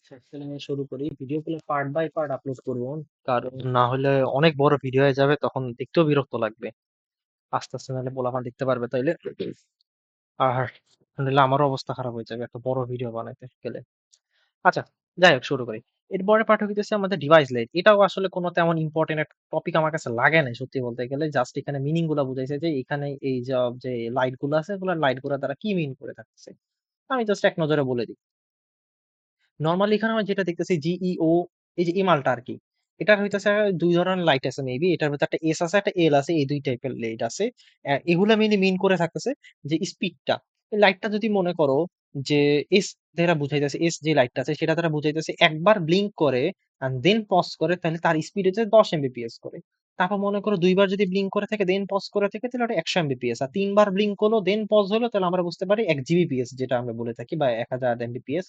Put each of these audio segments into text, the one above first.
তাহলে আমি শুরু করি। ভিডিওগুলো পার্ট বাই পার্ট আপলোড করব, কারণ না হলে অনেক বড় ভিডিও হয়ে যাবে, তখন দেখতেও বিরক্ত লাগবে। আস্তে আস্তে নাহলে পোলাপান দেখতে পারবে তাইলে। আর নাহলে আমারও অবস্থা খারাপ হয়ে যাবে একটা বড় ভিডিও বানাইতে গেলে। আচ্ছা, যাই হোক শুরু করি। এরপরে পাঠ হইতেছে আমাদের ডিভাইস লাইট। এটাও আসলে কোনো তেমন ইম্পর্টেন্ট একটা টপিক আমার কাছে লাগে না সত্যি বলতে গেলে। জাস্ট এখানে মিনিং গুলা বুঝাইছে যে এখানে এই যে লাইট গুলো আছে, এগুলো লাইট গুলা দ্বারা কি মিন করে থাকতেছে। আমি জাস্ট এক নজরে বলে দিই। নরমালি এখানে আমরা যেটা দেখতেছি জিইও, এই যে এই মালটা আর কি, এটা হইতেছে দুই ধরনের লাইট আছে মেবি। এটার ভিতরে একটা এস আছে, একটা এল আছে, এই দুই টাইপের লাইট আছে। এগুলা মেনলি মিন করে থাকতেছে যে স্পিডটা। এই লাইটটা যদি মনে করো যে এস দ্বারা বুঝাইতেছে, এস যে লাইটটা আছে সেটা দ্বারা বুঝাইতেছে একবার ব্লিঙ্ক করে আর দেন পজ করে, তাহলে তার স্পিড হচ্ছে 10 এমবিপিএস করে। তারপর মনে করো দুইবার যদি ব্লিঙ্ক করে থাকে দেন পজ করে থাকে, তাহলে ওটা 100 এমবিপিএস। আর তিনবার ব্লিঙ্ক করলো দেন পজ হলো, তাহলে আমরা বুঝতে পারি 1 জিবিপিএস, যেটা আমরা বলে থাকি, বা 1000 এমবিপিএস।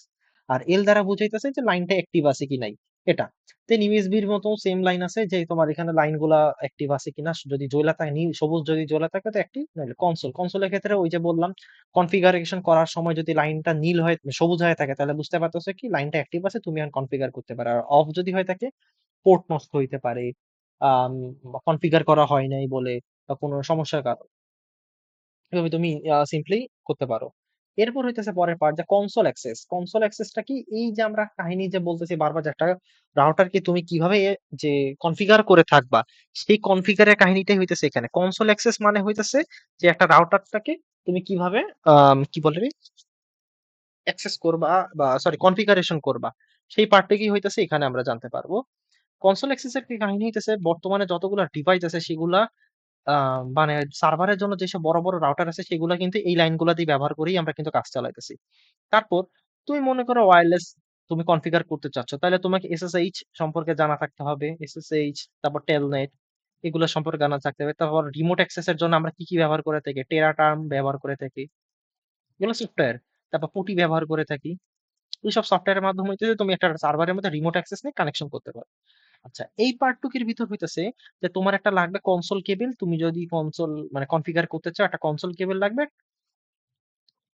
আর এল দ্বারা বুঝাইতেছে যে লাইনটা অ্যাক্টিভ আছে কি নাই, এটা। দেন ইউএসবির মতো সেম লাইন আছে, যে তোমার এখানে লাইন গুলা অ্যাক্টিভ আছে কিনা। যদি জ্বলা থাকে, নীল সবুজ যদি জ্বলা থাকে তো অ্যাক্টিভ, নাহলে কনসোলের ক্ষেত্রে ওই যে বললাম, কনফিগারেশন করার সময় যদি লাইনটা নীল হয়ে সবুজ হয়ে থাকে, তাহলে বুঝতে পারতেছো কি লাইনটা অ্যাক্টিভ আছে, তুমি এখন কনফিগার করতে পারো। আর অফ যদি হয়ে থাকে, পোর্ট নষ্ট হইতে পারে, কনফিগার করা হয় নাই বলে, বা কোনো সমস্যার কারণে। এভাবে তুমি সিম্পলি করতে পারো। এরপর হইতেছে পরের পার্ট, যে কনসোল অ্যাক্সেস। কনসোল অ্যাক্সেসটা কি? এই যে আমরা কাহিনী যে বলতেছি বারবার, যে একটা রাউটার কি তুমি কিভাবে যে কনফিগার করে থাকবা, সেই কনফিগারের কাহিনীটাই হইতেছে এখানে। কনসোল অ্যাক্সেস মানে হইতেছে যে একটা রাউটারটাকে তুমি কিভাবে কি বলে অ্যাক্সেস করবা, বা সরি কনফিগারেশন করবা, সেই পার্টটা কি হইতেছে এখানে আমরা জানতে পারবো। কনসোল অ্যাক্সেসের কি কাহিনী হইতেছে, বর্তমানে যতগুলো ডিভাইস আছে সেগুলা মানে সার্ভারের জন্য যেসব বড় বড় রাউটার আছে সেগুলা কিন্তু এই লাইনগুলা দিয়ে ব্যবহার করেই আমরা কিন্তু কাজ চালাইতেছি। তারপর তুমি মনে করো ওয়্যারলেস তুমি কনফিগার করতে চাচ্ছ, তাহলে তোমাকে এসএসএইচ সম্পর্কে জানা থাকতে হবে। এসএসএইচ, তারপর টেলনেট, এগুলো সম্পর্কে জানা থাকতে হবে। তারপর রিমোট অ্যাক্সেসের জন্য আমরা কি কি ব্যবহার করে থাকি, টেরা টার্ম ব্যবহার করে থাকি, এগুলো সফটওয়্যার। তারপর পুটি ব্যবহার করে থাকি। এইসব সফটওয়্যারের মাধ্যমে হইতেছে তুমি একটা সার্ভারের মধ্যে রিমোট অ্যাক্সেস নিয়ে কানেকশন করতে পারো। আচ্ছা, এই পার্টটুকির ভিতর হইতেছে যে তোমার একটা লাগবে কনসোল কেবল। তুমি যদি কনসোল মানে কনফিগার করতে চাও, একটা কনসোল কেবল লাগবে।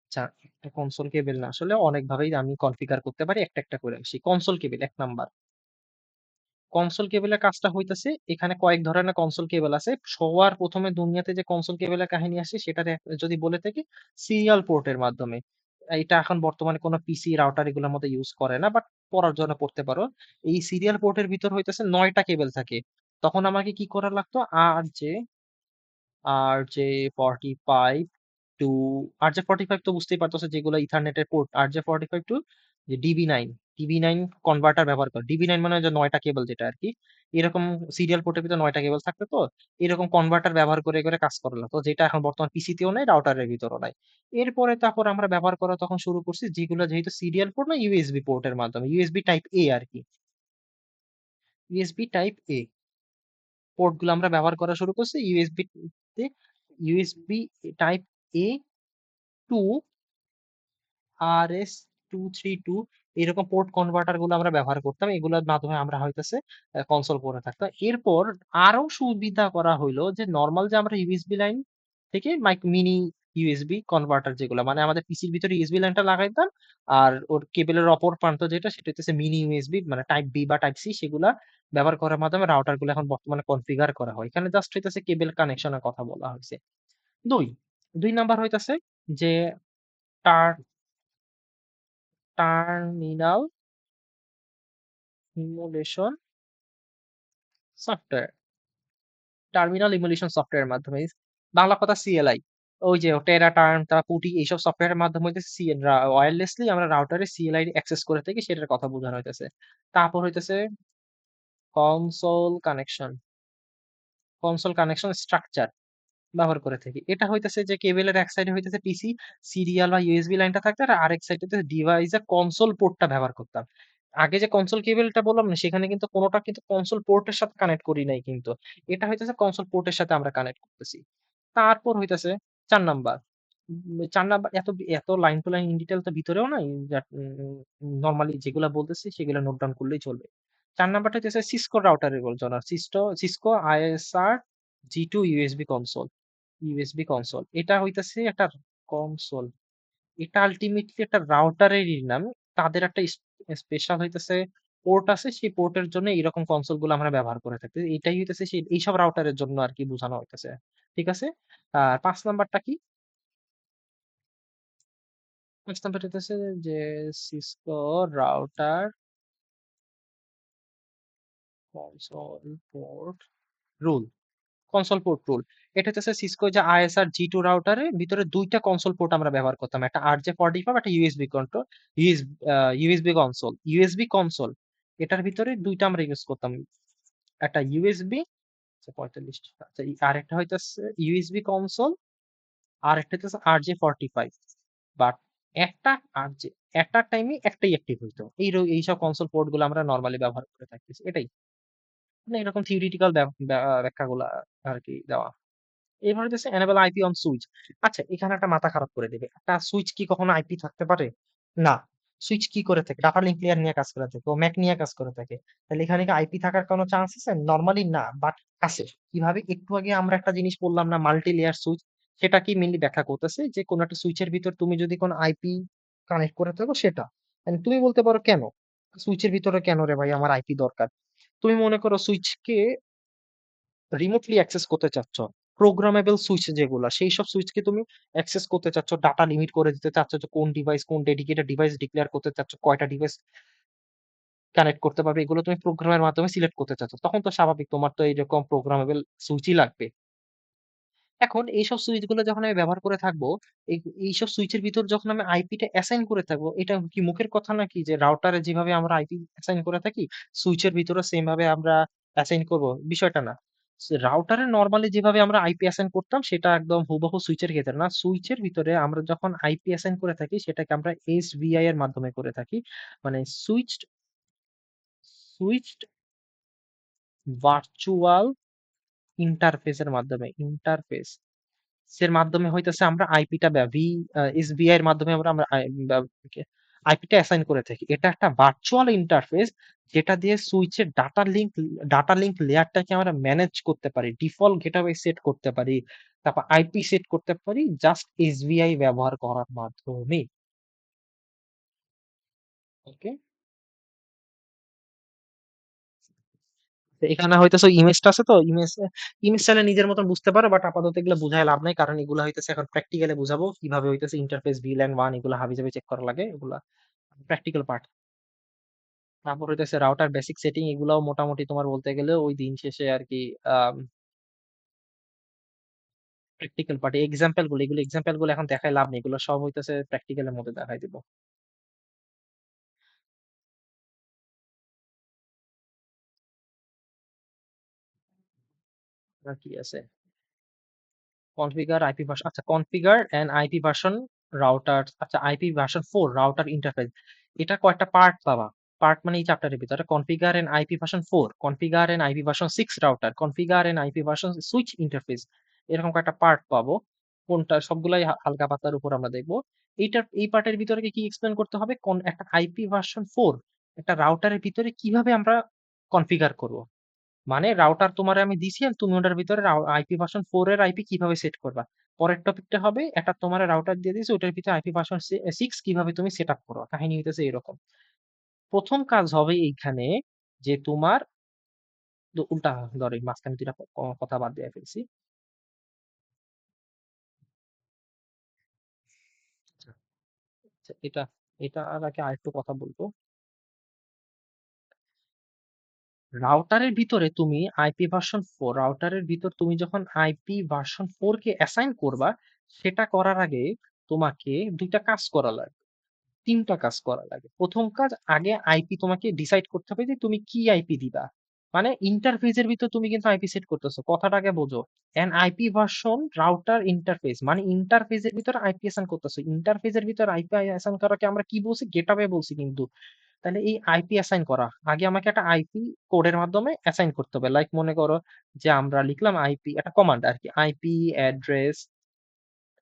আচ্ছা, একটা কনসোল কেবল না, আসলে অনেক ভাবেই আমি কনফিগার করতে পারি, একটা একটা করে আসি। কনসোল কেবল 1 নাম্বার। কনসোল কেবলের কাজটা হইতেছে, এখানে কয়েক ধরনের কনসোল কেবল আছে। সবার প্রথমে দুনিয়াতে যে কনসোল কেবলের কাহিনী আসে সেটা যদি বলে থাকি, সিরিয়াল পোর্টের মাধ্যমে। এটা এখন বর্তমানে কোনো পিসি রাউটার এগুলোর মধ্যে ইউজ করে না, বাট পড়ার জন্য পড়তে পারো। এই সিরিয়াল পোর্টের ভিতর হইতেছে 9টা কেবল থাকে। তখন আমাকে কি করা লাগতো, আর জে 45 টু, আর জে 45 তো বুঝতেই পারতেছে, যেগুলো ইথারনেটের পোর্ট। আর জে 45 টু যে ডিবি নাইন কনভার্টার ব্যবহার করে। ডিবি নাইন মানে যে 9টা কেবল, যেটা আর কি। এরকম সিরিয়াল পোর্টের ভিতরে 9টা কেবল থাকতো, তো এরকম কনভার্টার ব্যবহার করে করে কাজ করা লাগতো, যেটা এখন বর্তমান পিসিতেও নাই, রাউটারের ভিতরও নাই। এরপরে তারপর আমরা ব্যবহার করা তখন শুরু করছি, যেগুলো যেহেতু সিরিয়াল পোর্ট না, ইউএসবি পোর্টের মাধ্যমে, ইউএসবি টাইপ এ আর কি। ইউএসবি টাইপ এ পোর্ট গুলো আমরা ব্যবহার করা শুরু করছি। ইউএসবি টাইপ এ টু RS-232, এরকম পোর্ট কনভার্টার গুলো আমরা ব্যবহার করতাম। এগুলোর মাধ্যমে আমরা হইতেছে কনসোল করে থাকতাম। এরপর আরো সুবিধা করা হইলো, যে নর্মাল যে আমরা ইউএসবি লাইন থেকে মিনি ইউএসবি কনভার্টার, যেগুলো মানে আমাদের পিসির ভিতরে ইউএসবি লাইনটা লাগাইতাম, আর ওর কেবলের অপর প্রান্ত যেটা, সেটা হচ্ছে মিনি ইউএসবি, মানে টাইপ বি বা টাইপ সি, সেগুলা ব্যবহার করার মাধ্যমে রাউটার গুলো এখন বর্তমানে কনফিগার করা হয়। এখানে জাস্ট হইতেছে কেবল কানেকশনের কথা বলা হয়েছে। দুই দুই নাম্বার হইতেছে যে terminal emulation software. Terminal emulation সফটওয়্যারের মাধ্যমে, বাংলা কথা সিএলআই, ওই যে টেরা টার্ম, তারা পুটি, এইসব সফটওয়্যারের মাধ্যমে হইতেছে ওয়্যারলেসলি আমরা রাউটারে সিএলআই অ্যাক্সেস করে থাকি, সেটার কথা বোঝানো হইতেছে। তারপর হইতেছে console connection. Console connection structure ব্যবহার করে থাকি। এটা হইতেছে যে কেবলের এক সাইডে হইতেছে পিসি সিরিয়াল বা ইউএসবি লাইনটা থাকতো, আর আরেক সাইডে ডিভাইসের কনসোল পোর্টটা ব্যবহার করতাম। আগে যে কনসোল কেবলটা বললাম না, সেখানে কিন্তু কোনোটা কিন্তু কনসোল পোর্টের সাথে কানেক্ট করি নাই কিন্তু। এটা হইতেছে কনসোল পোর্টের সাথে আমরা কানেক্ট করতেছি। তারপর হইতেছে 4 নাম্বার। 4 নাম্বার, এত এত line to line in detail তো ভিতরেও নাই। নর্মালি যেগুলা বলতেছি সেগুলো নোট ডাউন করলেই চলবে। 4 নাম্বারটা হচ্ছে সিসকো রাউটারের জন্য, সিসকো ISR-G2 ইউএসবি কনসোল। এটা হইতেছে একটা কনসোল, এটা আলটিমেটলি একটা রাউটারেরই নাম। তাদের একটা স্পেশাল হইতেছে পোর্ট আছে, সেই পোর্টের জন্য এরকম কনসোল গুলো আমরা ব্যবহার করে থাকি। এটাই হইতেছে সেই এইসব রাউটারের জন্য আর কি বোঝানো হইতেছে। ঠিক আছে? আর ৫ নাম্বারটা কি? ৫ নাম্বার হইতেছে যে Cisco router console port rule. Console port rule. এটা হচ্ছে সিসকো যে আইএসআর জি টু রাউটারের ভিতরে দুইটা কনসোল পোর্ট আমরা ব্যবহার করতাম, একটা RJ45, একটা USB control, USB console, USB console. এটার ভিতরে দুইটা আমরা ইউজ করতাম, একটা ইউএসবি 45, আচ্ছা আর একটা হইতেছে ইউএসবি কনসোল, আর একটা হইতেছে RJ45। বাট একটা আরজে একটা টাইমে একটাই অ্যাক্টিভ হইতো। এইসব কনসোল পোর্ট গুলো আমরা নর্মালি ব্যবহার করে থাকতেছি, এটাই। মানে এরকম থিওরিটিক্যাল ব্যাখ্যাগুলা আর কি দেওয়া। এবার হচ্ছে এনেবল আইপি অন সুইচ। আচ্ছা, এখানে একটা মাথা খারাপ করে দিবে, একটা সুইচ কি কখনো আইপি থাকতে পারে? না। সুইচ কি করে থাকে? ডাটা লিঙ্ক লেয়ার নিয়ে কাজ করে থাকে, ও ম্যাক নিয়ে কাজ করে থাকে। তাহলে এখানে কি আইপি থাকার কোনো চান্স আছে? নর্মালি না, বাট আছে। কিভাবে? একটু আগে আমরা একটা জিনিস বললাম না, মাল্টি লেয়ার সুইচ। সেটা কি মেনলি ব্যাখ্যা করতেছে যে কোনো একটা সুইচের ভিতর তুমি যদি কোনো আইপি কানেক্ট করে থাকো সেটা। And তুমি বলতে পারো কেন সুইচের ভিতরে কেন রে ভাই আমার আইপি দরকার? তুমি মনে করো সুইচকে রিমোটলি অ্যাক্সেস করতে চাচ্ছ, প্রোগ্রামেবল সুইচ যেগুলা সেই সব সুইচকে তুমি অ্যাক্সেস করতে চাচ্ছ, ডাটা লিমিট করে দিতে চাচ্ছ যে কোন ডিভাইস, কোন ডেডিকেটেড ডিভাইস ডিক্লেয়ার করতে চাচ্ছ, কয়টা ডিভাইস কানেক্ট করতে পারবে, এগুলো তুমি প্রোগ্রামের মাধ্যমে সিলেক্ট করতে চাচ্ছ, তখন তো স্বাভাবিক তোমার তো এইরকম প্রোগ্রামেবল সুইচই লাগবে। এখন এইসব সুইচগুলো যখন আমি ব্যবহার করে থাকবো, এই এইসব সুইচের ভিতর যখন আমি আইপিটা অ্যাসাইন করে থাকবো, এটা কি মুখের কথা নাকি যে রাউটারে যেভাবে আমরা আইপি অ্যাসাইন করে থাকি সুইচের ভিতরে সেম ভাবে আমরা অ্যাসাইন করব? বিষয়টা না। রাউটারে নরমালি যেভাবে আমরা আইপি অ্যাসাইন করতাম সেটা একদম হুবহু সুইচের ক্ষেত্রে না। সুইচের ভিতরে আমরা যখন আইপি অ্যাসাইন করে থাকি সেটাকে আমরা এসভিআই এর মাধ্যমে করে থাকি। মানে সুইচড সুইচড ভার্চুয়াল ইন্টারফেসের মাধ্যমে, ইন্টারফেস এর মাধ্যমে হইতেছে আমরা আইপিটা এসবিআই এর মাধ্যমে আমরা আমরা আইপিটা অ্যাসাইন করে থাকি। এটা একটা ভার্চুয়াল ইন্টারফেস যেটা দিয়ে সুইচের ডাটা লিংক লেয়ারটাকে আমরা ম্যানেজ করতে পারি, ডিফল্ট গেটওয়ে সেট করতে পারি, তারপর আইপি সেট করতে পারি জাস্ট এসবিআই ব্যবহার করার মাধ্যমে। ওকে, এখানে হইতেছে ইমেজটা আছে, তো ইমেজ চাইলে নিজের মতন বুঝতে পারো, বাট আপাতত এগুলো বুঝায় লাভ নাই, কারণ এগুলো হইতেছে এখন প্র্যাকটিক্যালি বুঝাবো কিভাবে হইতেছে ইন্টারফেস ভিল্যান ওয়ান এগুলো হাবি জাবি চেক করা লাগে, এগুলা প্র্যাকটিক্যাল পার্ট। তারপর হইতেছে রাউটার বেসিক সেটিং, এগুলাও মোটামুটি তোমার বলতে গেলে ওই দিন শেষে আর কি প্র্যাকটিক্যাল পার্ট। এগুলো এখন দেখায় লাভ নেই, এগুলো সব হইতেছে প্র্যাকটিক্যালের মধ্যে দেখাই দিব। আর কি আছে? কনফিগার আইপি ভার্সন, আচ্ছা configure and IP version router, আচ্ছা আইপি ভার্সন 4 রাউটার ইন্টারফেস। এটা কয়টা পার্ট পাবা? পার্ট মানে এই চ্যাপ্টারের ভিতরে configure and IP version 4, configure and IP version 6 router, configure and IP version switch interface, এরকম কয়েকটা পার্ট পাবো। কোনটা সবগুলাই হালকা পাতলার উপর আমরা দেখবো। এই পার্টের ভিতরে কি এক্সপ্লেন করতে হবে কোন একটা আইপি ভার্সন 4 একটা রাউটারের ভিতরে কিভাবে আমরা কনফিগার করব। মানে রাউটার তোমারে আমি দিছি আর তুমি ওটার ভিতরে আইপি ভার্সন 4 এর আইপি কিভাবে সেট করবা। পরের টপিকটা হবে একটা তোমার রাউটার দিয়ে দিছি ওটার ভিতরে আইপি ভার্সন 6 কিভাবে তুমি সেট আপ করো। কাহিনী হইতেছে এরকম। প্রথম কাজ হবে এইখানে যে তোমার উল্টা ধরে মাঝখানে দুইটা কথা বাদ দিয়ে ফেলছি। আচ্ছা, আচ্ছা, এটা এটা আর আগে আরেকটু কথা বলবো। রাউটারের ভিতরে তুমি আইপি ভার্সন 4 রাউটারের ভিতর তুমি যখন আইপি ভার্সন 4 কে অ্যাসাইন করবা, সেটা করার আগে তোমাকে দুইটা কাজ করা লাগবে, তিনটা কাজ করা লাগে। প্রথম কাজ, আগে আইপি তোমাকে ডিসাইড করতে হবে যে তুমি কি আইপি দিবা। মানে ইন্টারফেসের ভিতর তুমি কিন্তু আইপি সেট করতেছো, কথাটা আগে বোঝো। And IP version router interface মানে ইন্টারফেসের ভিতর আইপি অ্যাসাইন করতেছো, ইন্টারফেসের ভিতর আইপি অ্যাসাইন করাকে আমরা কি বলছি? গেটওয়ে বলছি কিন্তু। তাহলে এই আইপি অ্যাসাইন করা আগে আমাকে একটা আইপি কোডের মাধ্যমে অ্যাসাইন করতে হবে। লাইক মনে করো যে আমরা লিখলাম আইপি, একটা কমান্ড আর কি, আইপি অ্যাড্রেস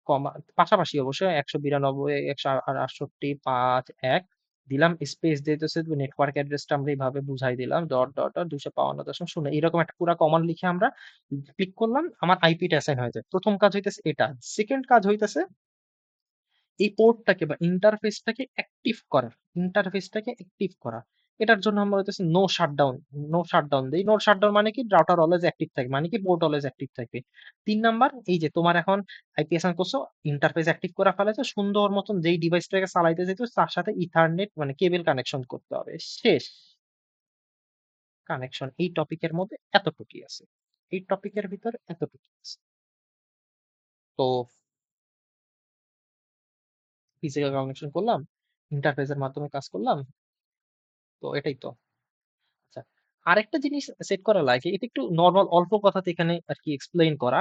কমা পাশাপাশি অবশ্যই 192 168.5.1 দিলাম, স্পেস দিতেছে নেটওয়ার্ক অ্যাড্রেসটা আমরা এইভাবে বুঝাই দিলাম, ডট ডট ডট 252.0 এরকম একটা পুরা কমান্ড লিখে আমরা ক্লিক করলাম, আমার আইপিটা অ্যাসাইন হয়ে যায়। প্রথম কাজ হইতেছে এটা। সেকেন্ড কাজ হইতেছে এই পোর্টটাকে বা ইন্টারফেসটাকে অ্যাক্টিভ করা। এটার জন্য আমরা হইতেছে নো শাটডাউন দেই। নো শাটডাউন মানে কি রাউটার অলওয়েজ অ্যাক্টিভ থাকে, মানে কি পোর্ট অলওয়েজ অ্যাক্টিভ থাকবে। ৩ নাম্বার, এই যে তোমার এখন আইপিএসএন করছো, ইন্টারফেস অ্যাক্টিভ করা ফেলেছো, সুন্দর মতন যেই ডিভাইসটাকে চালাইতে যেত তার সাথে ইথারনেট মানে কেবল কানেকশন করতে হবে, শেষ। কানেকশন এই টপিকের মধ্যে এতটুকুই আছে, এই টপিকের ভিতর এতটুকুই আছে। তো ফিজিক্যাল কানেকশন করলাম, ইন্টারফেসের মাধ্যমে কাজ করলাম, তো এটাই তো। আচ্ছা, আরেকটা জিনিস সেট করা লাগে, এটা একটু নর্মাল অল্প কথাতে এখানে আর কি এক্সপ্লেইন করা,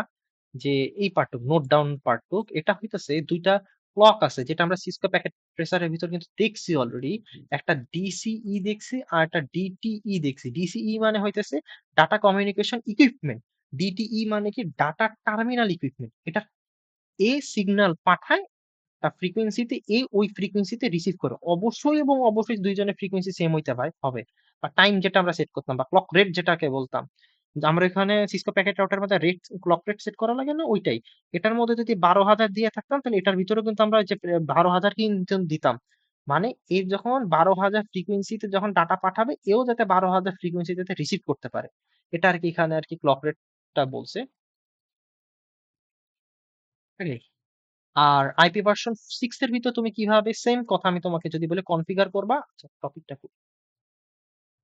যে এই পার্টটুক নোট ডাউন পার্টটুক, এটা হইতেছে দুইটা ক্লক আছে যেটা আমরা সিসকো প্যাকেট ট্রেসারের ভিতর কিন্তু দেখছি অলরেডি। একটা ডিসিই দেখছি আর একটা ডিটিই দেখছি। ডিসিই মানে হইতেছে ডাটা কমিউনিকেশন ইকুইপমেন্ট, ডিটিই মানে কি ডাটা টার্মিনাল ইকুইপমেন্ট। এটা সিগন্যাল পাঠায় ফ্রিকোয়েন্সিতে, ওই ফ্রিকোয়েন্সিতে রিসিভ করে। অবশ্যই এবং অবশ্যই দুইজনের ফ্রিকোয়েন্সি সেম হইতে হবে। বা টাইম যেটা আমরা সেট করতাম বা ক্লক রেট যেটাকে বলতাম, যে আমরা এখানে সিসকো প্যাকেট রাউটার মধ্যে ক্লক রেট সেট করা লাগে না, ওইটাই। এটার মধ্যে যদি ১২,০০০ দিয়ে থাকতাম তাহলে এটার ভিতরেও কিন্তু আমরা যে ১২,০০০ কিন্তু দিতাম। মানে এর যখন ১২,০০০ ফ্রিকোয়েন্সিতে যখন ডাটা পাঠাবে, এও যাতে ১২,০০০ ফ্রিকোয়েন্সিতে রিসিভ করতে পারে। এটা আর কি এখানে আর কি ক্লক রেটটা বলছে। Okay? আর আইপি ভার্সন 6 এর ভিতর তুমি কিভাবে, সেম কথা আমি তোমাকে যদি বলে কনফিগার করবা, টপিকটা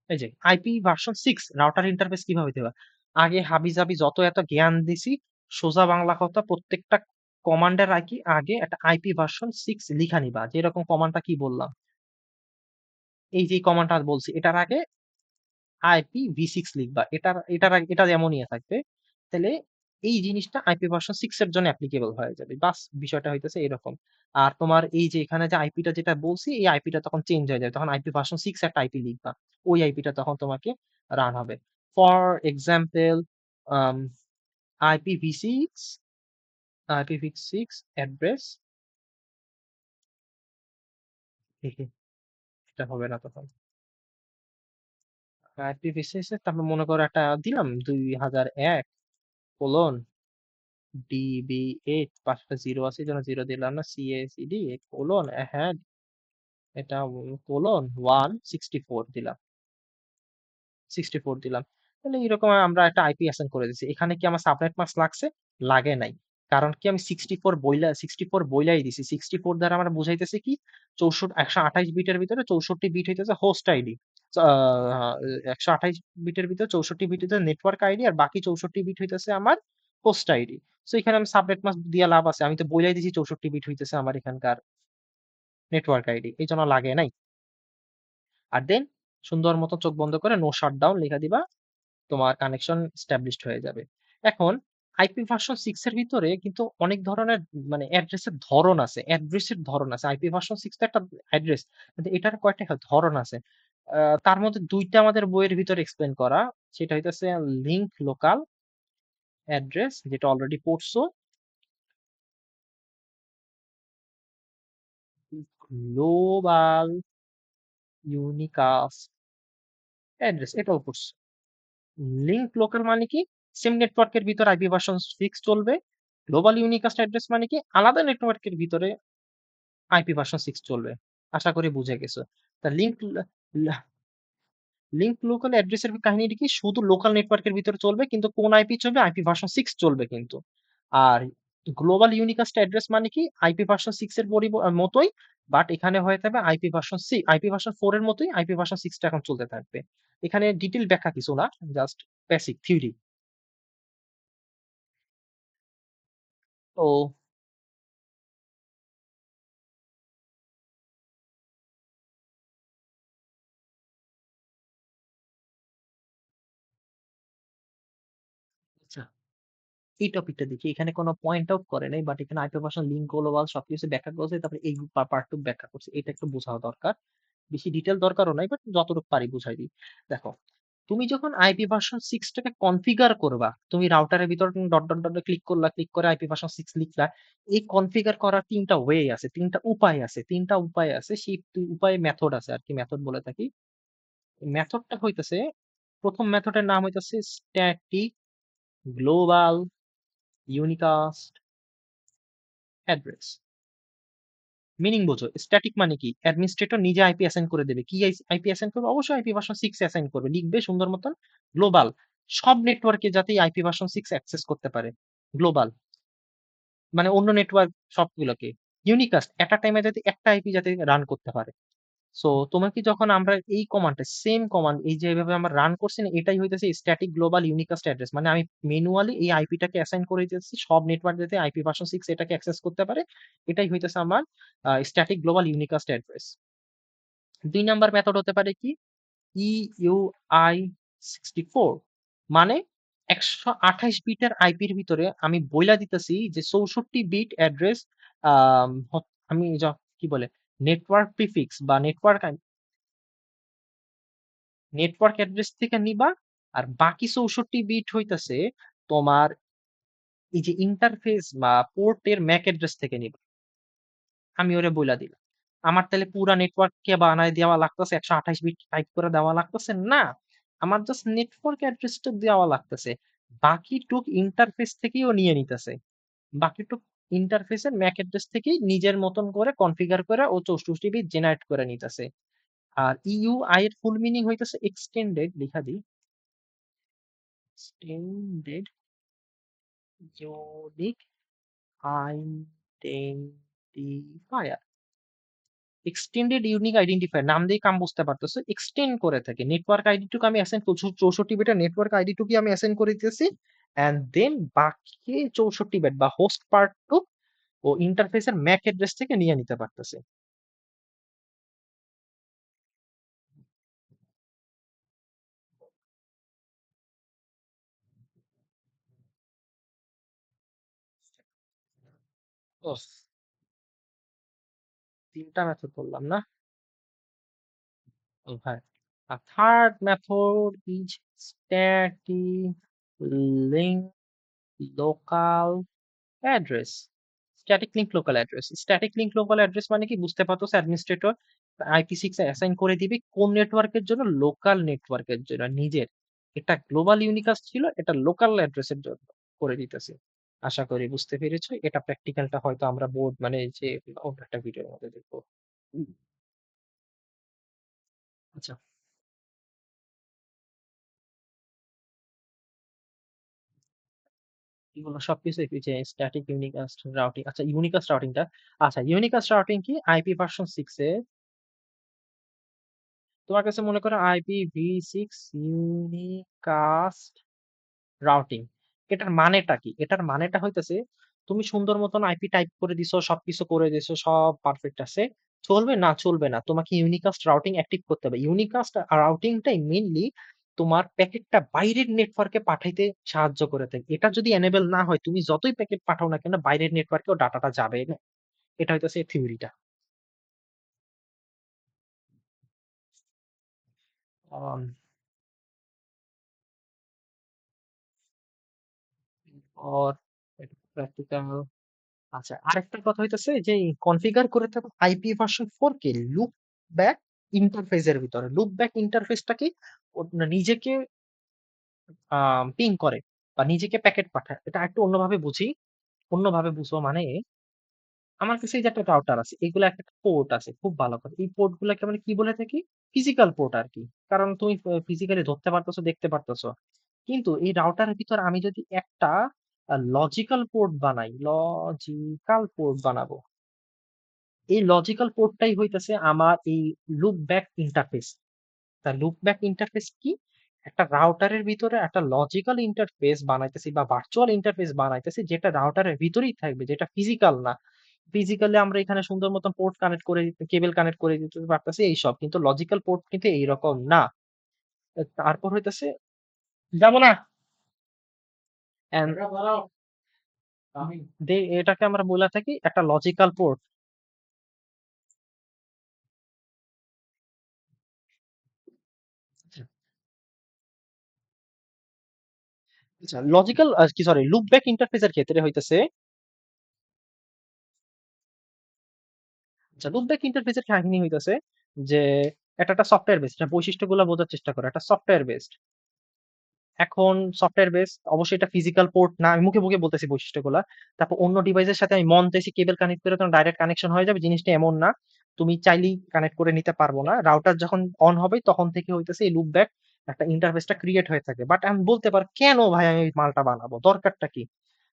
এই যে আইপি ভার্সন 6 রাউটার ইন্টারফেস কিভাবে দেবা। আগে হাবিজাবি যত এত জ্ঞান দিছি, সোজা বাংলা কথা, প্রত্যেকটা কমান্ডের আগে একটা আইপি ভার্সন 6 লিখা নিবা। যেরকম কমান্ডটা কি বললাম, এই যে কমান্ডটা বলছি, এটার আগে আইপি ভি6 লিখবা। এটা যেমনই থাকবে। তাহলে এই জিনিসটা আইপি ভার্সন 6 এর জন্য অ্যাপ্লিকেবল হয়ে যাবে। বাস বিষয়টা হইতেছে এরকম। আর তোমার এই যে এখানে যে আইপিটা যেটা বলছি, এই আইপিটা তখন চেঞ্জ হয়ে যাবে। তখন আইপি ভার্সন 6 একটা আইপি লিখবা। ওই আইপিটা তখন তোমাকে রান হবে। For example, um, IPv6, IPv6 address, এটা হবে না তখন। IPv6 তারপর মনে করো একটা দিলাম 2001:DB8, 5টা 0 আছে, এই জন্য 0 দিলাম না, CACD হ্যাঁ, এটা colon 164 দিলাম, 64 দিলাম। তাহলে এরকম আমরা একটা আইপি অ্যাসাইন করে দিচ্ছি। এখানে কি আমার সাবনেট মাস্ক লাগছে? লাগে নাই। কারণ কি আমি 64 বইলাই দিছি। 64 দ্বারা আমরা বুঝাইতেছি কি, 128 বিটের ভিতরে 64 বিট হইতেছে হোস্ট আইডি। 128 বিটের ভিতরে 64 বিট হইতেছে নেটওয়ার্ক আইডি, আর বাকি 64 বিট হইতেছে আমার হোস্ট আইডি। সো এখানে আমি সাবনেট মাস্ক দিয়া লাভ আছে, আমি তো বইলাই দিছি 64 বিট হইতেছে আমার এখানকার নেটওয়ার্ক আইডি, এই জন্য লাগে নাই। আর দেন সুন্দর মতো চোখ বন্ধ করে নো শাটডাউন লিখা দিবা, তোমার কানেকশন স্টাবলিশড হয়ে যাবে। এখন আইপি ভার্সন 6 এর ভিতরে কিন্তু অনেক ধরনের মানে অ্যাড্রেসের ধরন আছে। আইপি ভার্সন 6 তো একটা অ্যাড্রেস, কিন্তু এটার কয়েকটা ধরন আছে। তার মধ্যে ২টা আমাদের বইয়ের ভিতরে এক্সপ্লেন করা, সেটা হইতেছে লিংক লোকাল অ্যাড্রেস, যেটা অলরেডি পড়ছো, গ্লোবাল ইউনিকাস্ট অ্যাড্রেস, এটাও পড়ছো। লিংক লোকাল মানে কি, সেম নেটওয়ার্কের ভিতর আইপি ভার্সন 6 চলবে। গ্লোবাল ইউনিকাস্ট অ্যাড্রেস মানে কি, আলাদা নেটওয়ার্কের ভিতরে আইপি ভার্সন 6 চলবে। আশা করি বুঝে গেছো। তা লিংক লোকাল অ্যাড্রেসের কাহিনীটা কি, শুধু লোকাল নেটওয়ার্কের ভিতরে চলবে, কিন্তু কোন আইপি চলবে, আইপি ভার্সন 6 চলবে কিন্তু। আর গ্লোবাল ইউনিকাস্ট অ্যাড্রেস মানে কি, আইপি ভার্সন 6 এর মতোই, বাট এখানে হয়ে থাকবে আইপি ভার্সন 4 এর মতোই, আইপি ভার্সন 6 টা এখন চলতে থাকবে। এখানে ডিটেইল ব্যাখ্যা কিছু না, জাস্ট বেসিক থিওরি। তো আচ্ছা, এই টপিকটা দেখি, এখানে কোনো পয়েন্ট আউট করে নাই, বাট এখানে আইপি ভার্সন লিংক গ্লোবাল সবকিছু ব্যাখ্যা করছে, তারপরে এই পার্টটুকু ব্যাখ্যা করছে, এটা একটু বোঝাও দরকার। বেশি ডিটেল দরকারও নাই, বাট যতটুকু পারি বুঝাই দিই। দেখো, তুমি যখন আইপি ভার্সন 6 টাকে কনফিগার করবা, তুমি রাউটারের ভিতর ডট ডট ডট ক্লিক করলা, ক্লিক করে আইপি ভার্সন 6 লিখলা। এই কনফিগার করার 3টা ওয়ে আছে, 3টা উপায় আছে, সেই উপায় মেথড আছে আর কি, মেথড বলে থাকি। মেথডটা হইতেছে, প্রথম মেথডের নাম হইতেছে static global unicast address. Meaning বোঝো, স্ট্যাটিক মানে কি? অ্যাডমিনিস্ট্রেটর নিজে আইপি অ্যাসাইন করে দেবে। কি আইপি অ্যাসাইন করবে? অবশ্যই আইপি ভার্সন 6 অ্যাসাইন করবে, লিখবে সুন্দর মতন গ্লোবাল, সব নেটওয়ার্কে যাতে আইপি ভার্সন 6 অ্যাক্সেস করতে পারে, গ্লোবাল মানে অন্য নেটওয়ার্ক সবগুলোকে, ইউনিকাস্ট এট আ টাইমে যাতে একটা আইপি যাতে রান করতে পারে। সো তোমাকে যখন আমরা এই কমান্ডটা, সেম কমান্ড এই যে এভাবে আমরা রান করছি না, এটাই হইতেছে স্ট্যাটিক গ্লোবাল ইউনিকাস্ট অ্যাড্রেস, মানে আমি ম্যানুয়ালি এই আইপিটাকে অ্যাসাইন করে দিতেছি সব নেটওয়ার্ক যাতে আইপি ভার্সন 6 এটাকে অ্যাক্সেস করতে পারে। এটাই হইতেছে আমার static global unicast address. 2 number method হতে পারে কি, EUI64, মানে 128 বিটের আইপির ভিতরে আমি বইলা দিতেছি যে 64 বিট অ্যাড্রেস, আমি কি বলে নেটওয়ার্ক প্রিফিক্স বা নেটওয়ার্ক অ্যাড্রেস থেকে নিবা, আর বাকি 64 বিট হইতাছে তোমার এই যে ইন্টারফেস বা পোর্টের ম্যাক অ্যাড্রেস থেকে নিবা। আমি ওরে বইলা দিলাম। আমার তাহলে পুরা নেটওয়ার্ককে বানায় দেওয়া লাগতেছে, 128 বিট টাইপ করে দেওয়া লাগতেছে না, আমার জাস্ট নেটওয়ার্ক অ্যাড্রেসটা দেওয়া লাগতেছে, বাকিটুক ইন্টারফেস থেকেই ও নিয়ে নিতেছে, বাকিটুক ইন্টারফেসের ম্যাক অ্যাড্রেস থেকেই নিজের মতন করে কনফিগার করে ও 64 বিট জেনারেট করে নিতেছে। আর ইউআই এর ফুল মিনিং হইতেছে এক্সটেন্ডেড, লিখা দিই, extended unique identifier. Extended unique identifier নাম দিয়ে কাম বুঝতে পারতেছো, এক্সটেন্ড করে থাকে নেটওয়ার্ক আইডিটুকু আমি অ্যাসাইন, 64 বিটের নেটওয়ার্ক আইডিটুকু আমি অ্যাসাইন করে দিতেছি, এন্ড দেন বাকি 64 বিট বা হোস্ট পার্টটুক ও ইন্টারফেসের ম্যাক অ্যাড্রেস থেকে নিয়ে নিতে পারতেছে। ওহ, 3টা মেথড বললাম না? ও ভাই, আর third method is static link local address. Static link local address, static link local address মানে কি বুঝতে পারতো, অ্যাডমিনিস্ট্রেটর IP6 অ্যাসাইন করে দিবে কোন নেটওয়ার্কের জন্য, লোকাল নেটওয়ার্কের জন্য নিজের, এটা গ্লোবাল ইউনিকাস্ট ছিল, এটা লোকাল অ্যাড্রেসের জন্য করে দিতেছে। আশা করি বুঝতে পেরেছো, এটা প্র্যাকটিক্যালটা হয়তো আমরা বোর্ড মানে যে অন্য একটা ভিডিওর মধ্যে দেখবো। উম, আচ্ছা, এগুলো সবকিছু এই যে স্ট্যাটিক ইউনিকাস্ট রাউটিং, আচ্ছা ইউনিকাস্ট রাউটিংটা, আচ্ছা ইউনিকাস্ট রাউটিং কি, IP ভার্সন 6 এ তোমার কাছে মনে করো IPv6 ইউনিকাস্ট রাউটিং, এটার মানেটা কি? এটার মানেটা হইতেছে তুমি সুন্দর মতন আইপি টাইপ করে দিছো, সবকিছু করে দিছো, সব পারফেক্ট আছে, চলবে না? চলবে না, তোমাকে ইউনিকাস্ট রাউটিং অ্যাক্টিভ করতে হবে। ইউনিকাস্ট রাউটিংটাই মেইনলি তোমার প্যাকেটটা বাইরের নেটওয়ার্কে পাঠাইতে সাহায্য করে থাকে। এটা যদি এনেবল না হয়, তুমি যতই প্যাকেট পাঠাও না কেন বাইরের নেটওয়ার্কেও ডাটাটা যাবে না। এটা হইতেছে থিওরিটা। और প্র্যাকটিক্যাল। আচ্ছা, আরেকটা কথা হইতেছে যে কনফিগার করে থাকো IP ভার্সন 4 কে লুপ ব্যাক ইন্টারফেসের ভিতরে। লুপ ব্যাক ইন্টারফেসটা কি, ও নিজেকে পিং করে বা নিজেকে প্যাকেট পাঠায়। এটা একটু অন্যভাবে বুঝি, অন্যভাবে বুঝবো মানে, আমার কাছে এই যে একটা রাউটার আছে, এগুলো একটা পোর্ট আছে, খুব ভালো কথা, এই পোর্ট গুলাকে আমরা কি বলে থাকি, ফিজিক্যাল পোর্ট আর কি, কারণ তুমি ফিজিক্যালি ধরতে পারতেছো, দেখতে পারতেছো। কিন্তু এই রাউটারের ভিতর আমি যদি একটা লজিক্যাল পোর্ট বানাই, লজিক্যাল পোর্ট বানাবো, এই লজিক্যাল পোর্টটাই হইতেছে আমার এই লুপ ব্যাক ইন্টারফেস। তা লুপ ব্যাক ইন্টারফেস কি, একটা রাউটারের ভিতরে একটা লজিক্যাল ইন্টারফেস বানাইতেছি বা ভার্চুয়াল ইন্টারফেস বানাইতেছি, যেটা রাউটারের ভিতরেই থাকবে, যেটা ফিজিক্যাল না। ফিজিক্যালি আমরা এখানে সুন্দর মতন পোর্ট কানেক্ট করে কেবল কানেক্ট করে দিতে পারতেছি এইসব, কিন্তু লজিক্যাল পোর্ট কিন্তু এইরকম না। তারপর হইতেছে, যাবো না, and এটাকে আমরা বলে থাকি একটা লজিক্যাল পোর্ট। আচ্ছা, লজিক্যাল কি সরি লুপ ব্যাক ইন্টারফেসের ক্ষেত্রে হইতেছে, আচ্ছা লুপ ব্যাক ইন্টারফেসের কাহিনী হইতেছে যে এটা একটা সফটওয়্যার বেসড, এটা বৈশিষ্ট্যগুলো বোঝার চেষ্টা করো, একটা সফটওয়্যার বেসড। এখন সফটওয়্যার বেস অবশ্যই এটা ফিজিক্যাল পোর্ট না, আমি মুখে মুখে বলতেছি বৈশিষ্ট্যগুলা। তারপর অন্য ডিভাইসের সাথে আমি মন চাইছি কেবল কানেক্ট করে তোমার ডাইরেক্ট কানেকশন হয়ে যাবে, জিনিসটা এমন না। তুমি চাইলেই কানেক্ট করে নিতে পারবো না, রাউটার যখন অন হবে তখন থেকে হইতেছে এই লুপ ব্যাক একটা ইন্টারফেসটা ক্রিয়েট হয়ে থাকে। বাট আমি বলতে পার কেন ভাই আমি এই মালটা বানাবো, দরকারটা কি?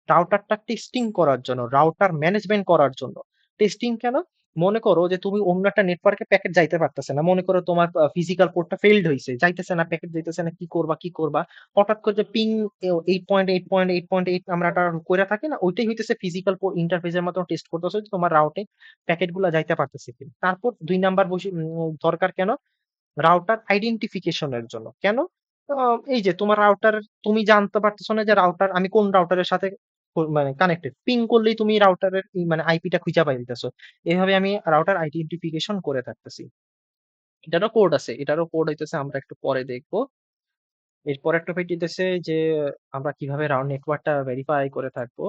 রাউটারটা টেস্টিং করার জন্য, রাউটার ম্যানেজমেন্ট করার জন্য। টেস্টিং কেন? মনে করো যে তুমি অন্য একটা নেটওয়ার্কে প্যাকেট যাইতে পারতেছে না, মনে করো তোমার ফিজিক্যাল পোর্টটা ফেইল্ড হয়েছে, যাইতেছে না, প্যাকেট যাইতেছে না, কি করবা কি করবা? হঠাৎ করে যে পিং 8.8.8.8 আমরা একটা কইরা থাকি না, ওইটাই হইতেছে ফিজিক্যাল পোর্ট ইন্টারফেসের মতো টেস্ট করতেছে যে তোমার রাউটে প্যাকেট গুলা যাইতে পারতেছে কিনা। তারপর 2 নাম্বার দরকার কেন? রাউটার আইডেন্টিফিকেশনের জন্য। কেন? এই যে তোমার রাউটার, তুমি জানতে পারতেছো না যে রাউটার আমি কোন রাউটারের সাথে মানে কানেক্টেড, পিং করলেই তুমি রাউটারের মানে আইপিটা খুঁজে পাইতেছো। এভাবে আমি রাউটার আইডেন্টিফিকেশন করে থাকতেছি। এটারও কোড আছে, এটারও কোড হইতেছে আমরা একটু পরে দেখবো। এরপর একটা টপিক দিতেছে যে আমরা কিভাবে রাউন্ড নেটওয়ার্কটা ভেরিফাই করে থাকবো।